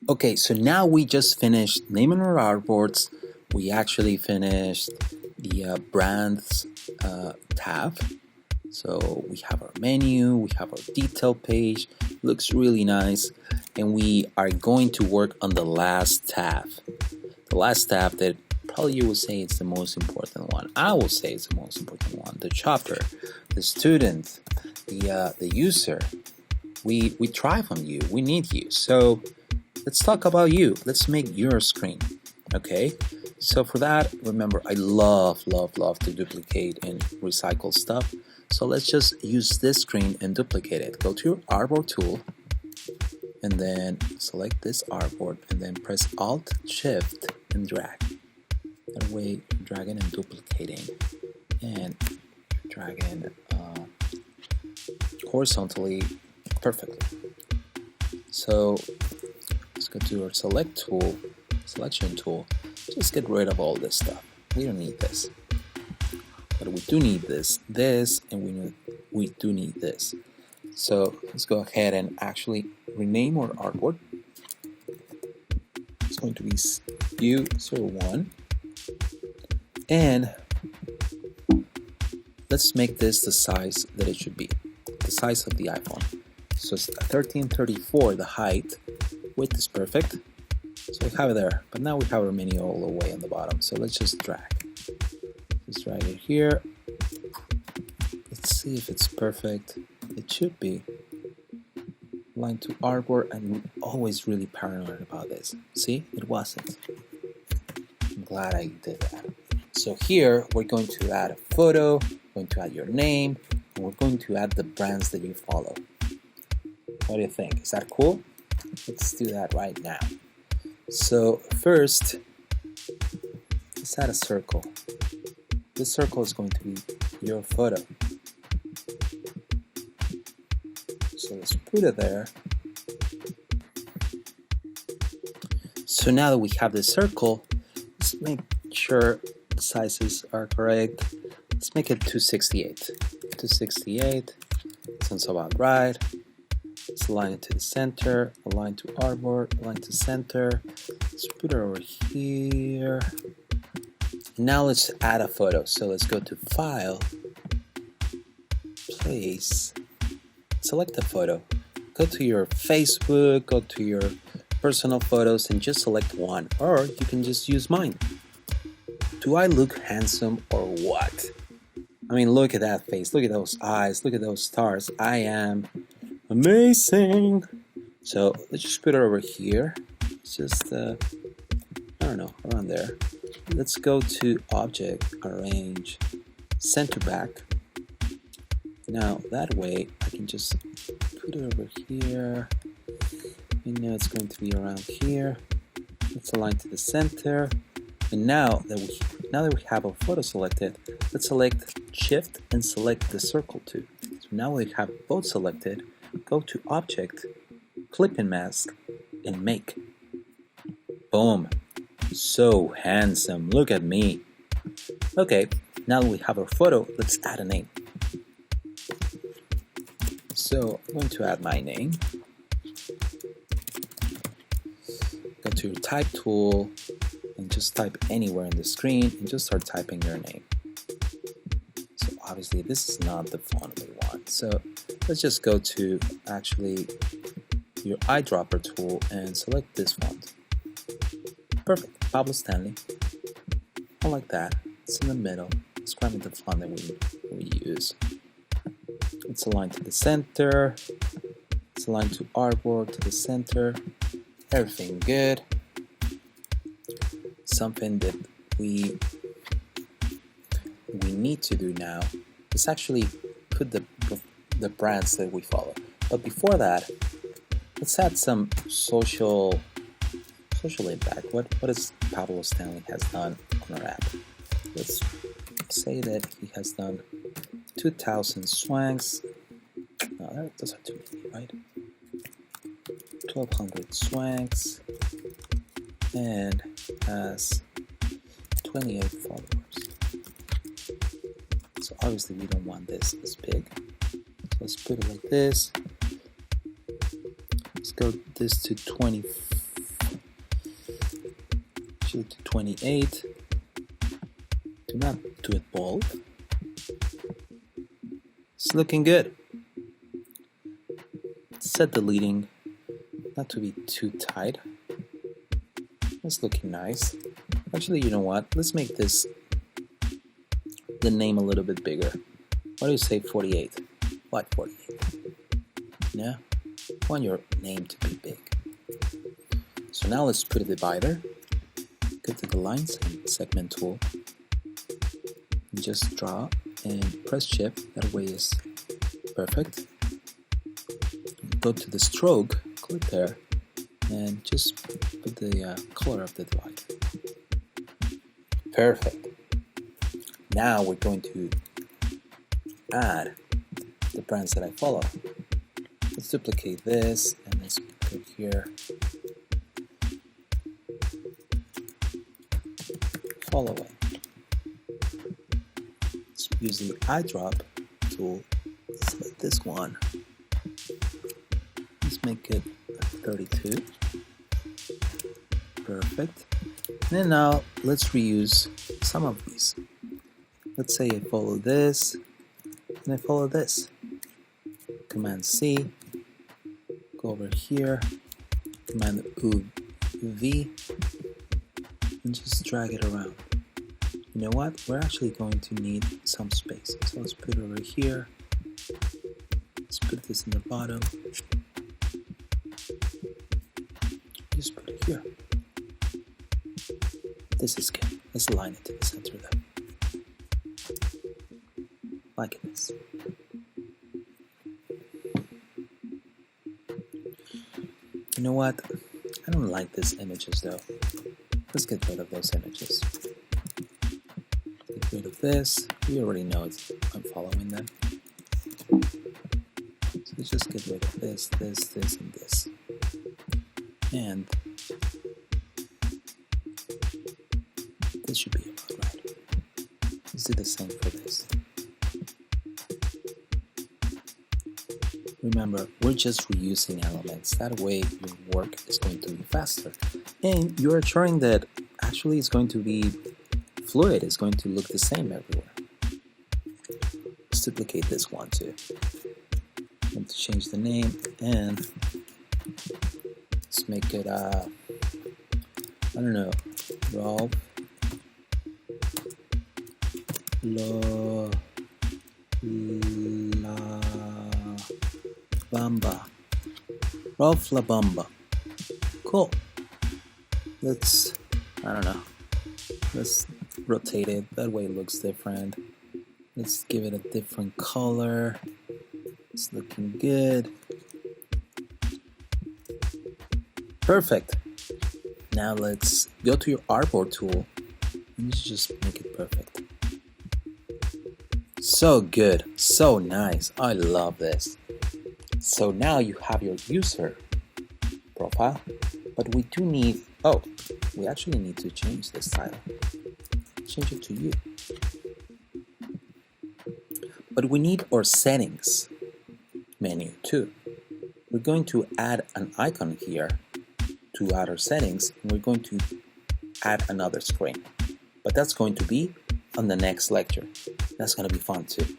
Okay, so now we just finished naming our artboards. We actually finished the brands tab. So we have our menu, we have our detail page, looks really nice, and we are going to work on the last tab. The last tab that probably you will say it's the most important one. I will say it's the most important one. The shopper, the student, the user. We thrive on you. We need you. So let's talk about you. Let's make your screen. Okay. So for that, remember, I love to duplicate and recycle stuff. So let's just use this screen and duplicate it. Go to your artboard tool and then select this artboard and then press Alt Shift and drag. That way, dragging and duplicating and dragging horizontally perfectly. So let's go to our selection tool. Just get rid of all this stuff. We don't need this. But we do need this, and we do need this. So let's go ahead and actually rename our artboard. It's going to be U01. And let's make this the size that it should be, the size of the iPhone. So it's 1334, the height. Width is perfect. So we have it there, but now we have our menu all the way on the bottom. So let's just drag. Just drag it here. Let's see if it's perfect. It should be. Line to artboard. I'm always really paranoid about this. See, it wasn't. I'm glad I did that. So here we're going to add a photo, we're going to add your name, and we're going to add the brands that you follow. What do you think? Is that cool? Let's do that right now. So first, let's add a circle. This circle is going to be your photo. So let's put it there. So now that we have this circle, let's make sure the sizes are correct. Let's make it 268. 268 sounds about right. Let's align it to the center, align to artboard, align to center. Let's put it over here. Now let's add a photo. So let's go to File, Place, select a photo. Go to your Facebook, go to your personal photos and just select one, or you can just use mine. Do I look handsome or what? I mean, look at that face, look at those eyes, look at those stars. I am amazing. So let's just put it over here. It's just, I don't know, around there. Let's go to Object, Arrange, Center Back. Now that way I can just put it over here. And now it's going to be around here. Let's align to the center. And now that we have our photo selected, let's select Shift and select the circle too. So now we have both selected. Go to Object, Clip and Mask, and Make. Boom. So handsome. Look at me. Okay, now that we have our photo, let's add a name. So I'm going to add my name. Go to your type tool and just type anywhere in the screen and just start typing your name. So obviously this is not the font we want. So let's just go to actually your eyedropper tool and select this font. Perfect. Pablo Stanley. I like that. It's in the middle. It's kind of the font that we use. It's aligned to the center. It's aligned to artboard to the center. Everything good. Something that we need to do now is actually put the brands that we follow. But before that, let's add some social impact. What is Pablo Stanley has done on our app? Let's say that he has done 2,000 swanks. No, those are too many, right? 1,200 swanks and has 28 followers. So obviously we don't want this big. So let's put it like this. Let's go this to 25 actually to 28. Do not do it bold. It's looking good. Set the leading not to be too tight. It's looking nice. Actually, you know what? Let's make this the name a little bit bigger. What do you say 48? Why 48? Yeah? I want your name to be big. So now let's put a divider. Go to the lines and segment tool. And just draw and press shift. That way is perfect. Go to the stroke, click there, and just put the color of the divider. Perfect. Now we're going to add the brands that I follow. Let's duplicate this and let's put here following. Let's use the eyedrop tool. Select this one. Let's make it 32. Perfect. And now let's reuse some of these. Let's say I follow this and I follow this. Command C, go over here, Command V, and just drag it around. You know what? We're actually going to need some space. So let's put it over here. Let's put this in the bottom. Just put it here. This is good. Let's align it to the center there. Like this. You know what? I don't like these images though. Let's get rid of those images. Get rid of this. We already know I'm following them. So let's just get rid of this, this, and this. And this should be about right. Let's do the same for this. Remember, we're just reusing elements. That way your work is going to be faster. And you're ensuring that actually it's going to be fluid. It's going to look the same everywhere. Let's duplicate this one too. I'm going to change the name and let's make it, I don't know, Rolf Bamba. Rolf La Bamba. Cool. Let's, I don't know, let's rotate it. That way it looks different. Let's give it a different color. It's looking good. Perfect. Now let's go to your artboard tool and just make it perfect. So good. So nice. I love this. So now you have your user profile, but we do need, we actually need to change this title. Change it to you. But we need our settings menu too. We're going to add an icon here to add our settings, and we're going to add another screen. But that's going to be on the next lecture. That's going to be fun too.